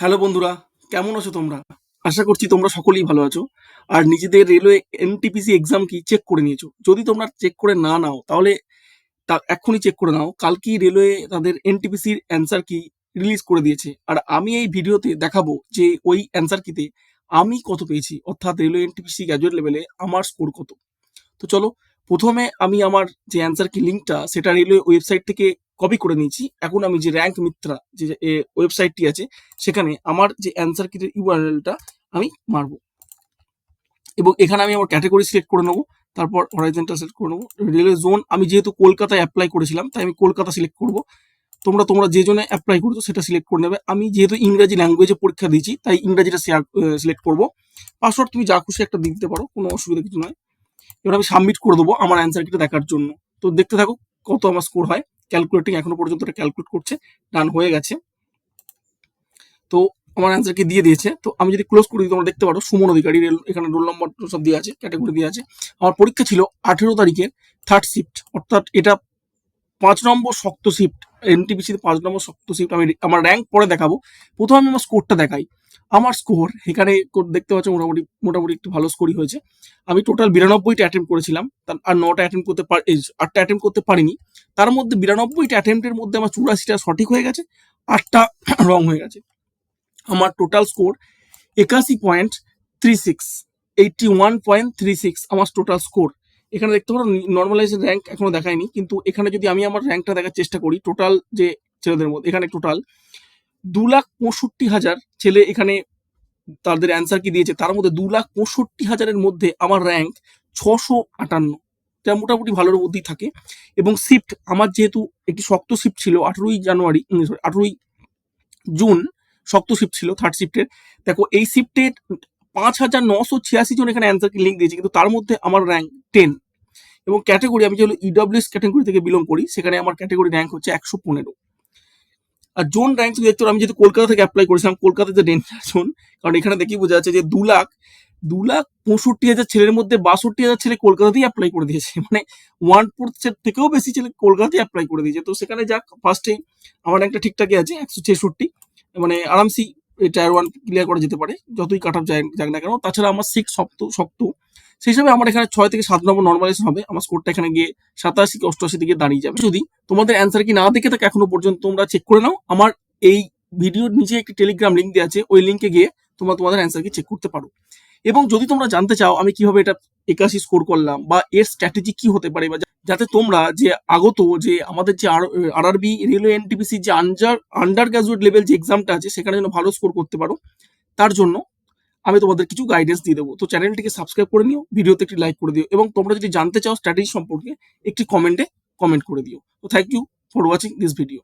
Hello বন্ধুরা, কেমন আছো তোমরা? আশা করছি তোমরা সকলেই ভালো আছো। আর নিজেদের রেলওয়ে এনটিপিসি এক্সাম কি চেক করে নিয়েছো। যদি তোমরা চেক করে না নাও তাহলে এক্ষুনি চেক করে নাও। কালকেই রেলওয়ে তাদের এনটিপিসির অ্যান্সার কি রিলিজ করে দিয়েছে। আর আমি এই ভিডিওতে দেখাবো যে ওই অ্যান্সার কিতে আমি কত পেয়েছি, অর্থাৎ রেলওয়ে এনটিপিসি গ্র্যাজুয়েট লেভেলে আমার স্কোর কত। তো চলো, প্রথমে আমি আমার যে অ্যান্সার কি লিঙ্কটা সেটা রেলওয়ে ওয়েবসাইট থেকে কপি করে নিয়েছি। এখন আমি যে র্যাঙ্ক মিত্রা যে ওয়েবসাইটটি আছে সেখানে আমার যে অ্যান্সার কিটের ইউআরএলটা আমি মারবো এবং এখানে আমি আমার ক্যাটাগরি সিলেক্ট করে নেবো। তারপর হরাইজন্টাল সিলেক্ট করে নেবো। রেলওয়ে জোন আমি যেহেতু কলকাতায় অ্যাপ্লাই করেছিলাম তাই আমি কলকাতা সিলেক্ট করবো। তোমরা যে জন্য অ্যাপ্লাই করছো সেটা সিলেক্ট করে নেবে। আমি যেহেতু ইংরাজি ল্যাঙ্গুয়েজে পরীক্ষা দিয়েছি তাই ইংরাজিটা সিলেক্ট করবো। পাসওয়ার্ড তুমি যা খুশি একটা দিয়ে দিতে পারো, কোনো অসুবিধা কিছু নয়। এবার আমি সাবমিট করে দেবো আমার অ্যান্সার কিটা দেখার জন্য। তো দেখতে থাকো কত আমার স্কোর হয়। ক্যালকুলেটিং এখনো পর্যন্ত এটা ক্যালকুলেট করছে। ডান হয়ে গেছে। তো আমার অ্যান্সার কি দিয়ে দিয়েছে। তো আমি যদি ক্লোজ করি তোমরা দেখতে পারো সুমন অধিকারী এখানে রোল নম্বর সব দেওয়া আছে, ক্যাটাগরি দেওয়া আছে। আমার পরীক্ষা ছিল 18 তারিখের থার্ড শিফট, অর্থাৎ এটা 5 নম্বর শক্ত শিফট। এনটিপিসিতে 5 নম্বর শক্ত শিফট। আমি আমার র্যাঙ্ক পরে দেখাবো। প্রথমে আমি আমার স্কোরটা দেখাই। আমার স্কোর এখানে দেখতে পাচ্ছ মোটামুটি মোটামুটি একটু ভালো স্কোরই হয়েছে। আমি টোটাল 92টা অ্যাটেম্প করেছিলাম, আর 9টা অ্যাটেম্প করতে 8টা অ্যাটেম্প করতে পারিনি। তার মধ্যে 92টা অ্যাটেম্পের মধ্যে আমার 84টা সঠিক হয়ে গেছে, 8টা রং হয়ে গেছে। আমার টোটাল স্কোর 81.36, 81.36 আমার টোটাল স্কোর। এখানে দেখতে পারো নর্মালাইজের র্যাঙ্ক এখনো দেখায়নি, কিন্তু এখানে যদি আমি আমার র্যাঙ্কটা দেখার চেষ্টা করি টোটাল যে ছেলেদের মধ্যে, এখানে টোটাল 2,65,000 ছেলে এখানে তাদের অ্যান্সার কি দিয়েছে। তার মধ্যে 2,65,000-এর মধ্যে আমার র্যাঙ্ক 658, যা মোটামুটি ভালোর মধ্যেই থাকে। এবং শিফট আমার যেহেতু একটি শক্ত শিফট ছিল, 18ই জুন শক্ত শিফট ছিল থার্ড শিফটের। দেখো এই শিফটের 5,986 জন এখানে অ্যান্সার কি লিঙ্ক দিয়েছে, কিন্তু তার মধ্যে আমার র্যাঙ্ক 10। এবং ক্যাটাগরি আমি যেগুলো ইডব্লিউএস ক্যাটাগরি থেকে বিলং করি সেখানে আমার ক্যাটাগরি র্যাঙ্ক হচ্ছে 115। আর জোন র্যাঙ্ক দেখতে আমি যেহেতু কলকাতা থেকে অ্যাপ্লাই করেছিলাম, কলকাতাতে ডেঞ্জার জোন, কারণ এখানে দেখি বোঝা যাচ্ছে যে 2,65,000 ছেলের মধ্যে 62,000 ছেলে কলকাতাতেই অ্যাপ্লাই করে দিয়েছে। মানে 1/4 থেকেও বেশি ছেলে কলকাতাতেই অ্যাপ্লাই করে দিয়েছে। তো সেখানে যাক ফার্স্টে আমার র্যাঙ্কটা ঠিকঠাকই আছে, 166, মানে আরামসি টায়ার 1 ক্লিয়ার করা যেতে পারে যতই কাট অফ যাক না কেন। তাছাড়া আমার 6 শক্ত সেই হিসাবে আমার এখানে 6 থেকে 7 নম্বর নর্মালাইজেশন হবে। আমার স্কোরটা এখানে গিয়ে 87 কি 88 দিকে দাঁড়িয়ে যাবে। যদি তোমাদের অ্যান্সার কি না দেখে থাকে এখনো পর্যন্ত তোমরা চেক করে নাও। আমার এই ভিডিওর নিচে একটি টেলিগ্রাম লিঙ্ক দেওয়া আছে, ওই লিঙ্কে গিয়ে তোমরা তোমাদের অ্যান্সার কি চেক করতে পারো। এবং যদি তোমরা জানতে চাও আমি কিভাবে এটা 81 স্কোর করলাম বা এর স্ট্র্যাটেজি কি হতে পারে, বা যাতে তোমরা যে আগত যে আমাদের যে আরআরবি রেলওয়ে এনটিপিসি যে আন্ডার গ্রাজুয়েট লেভেল যে এক্সামটা আছে সেখানে যেন ভালো স্কোর করতে পারো, তার জন্য আমি তোমাদের কিছু গাইডেন্স দিয়ে দেবো। তো চ্যানেলটিকে সাবস্ক্রাইব করে নিও, ভিডিওতে একটি লাইক করে দিও, এবং তোমরা যদি জানতে চাও স্ট্র্যাটেজি সম্পর্কে একটি কমেন্টে কমেন্ট করে দিও। তো thank you for watching this video.